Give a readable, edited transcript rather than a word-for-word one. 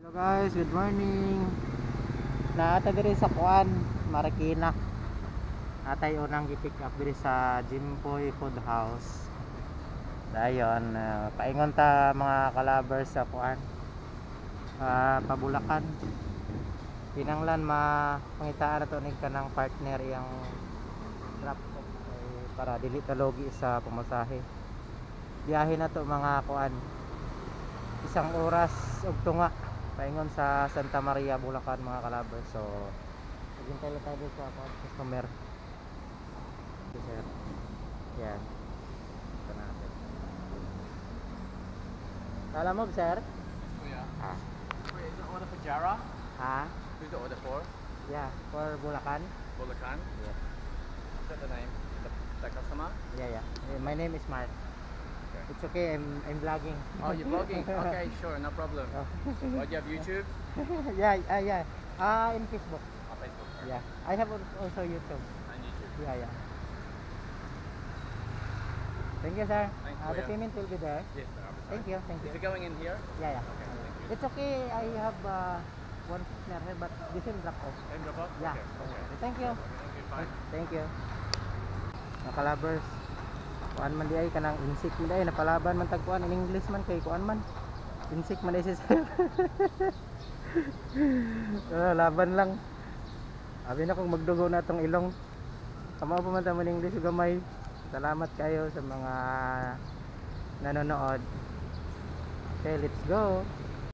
Hello guys, good morning. Naata diri sa Kuan, Marikina. Atay unang gi-pick up diri sa Jimpoy Food House. Dayon, paingon ta mga kalabers sa Kuan. Pabulakan. Kinanglan mapangitaan nato ning kanang partner yang drop off para dili ta logi sa pamasahe. Biyahe na to mga Kuan. Isang oras ug tunga paingon sa Santa Maria, Bulacan mga kalabers. So maghintay lang tayo sa customer. Okay, sir. Yan. Ito natin. Alam mo sir? Oh yeah. Wait, is the order for Jara? Ha? Who's the order for? Yeah, for Bulacan. Bulacan? Yeah. Is that the name? The customer? Yeah. My name is Mark. Okay. It's okay, I'm vlogging. Oh, you're vlogging? Okay, sure, no problem. Oh. Oh, do you have YouTube? Yeah. In Facebook. Oh, Facebook. Sorry. Yeah. I have also YouTube. And YouTube. Yeah. Thank you, sir. Thanks, The Kuya. payment will be there. Yes, sir. Thank you. Is it going in here? Yeah. Okay, thank you. It's okay. I have one partner here, but this will drop off. And drop off? Yeah. Okay. Thank you. Thank you, bye. Thank you. Mga kalabers, kuan man di ay kanang insik man di ay napalaban man tagkuan in English man kay kuan man. Insik man di si sir. Laban lang. Abi na kung magdugo na tong ilong. Kamo pa man ta man English ug gamay. Salamat kayo sa mga nanonood. Okay, let's go.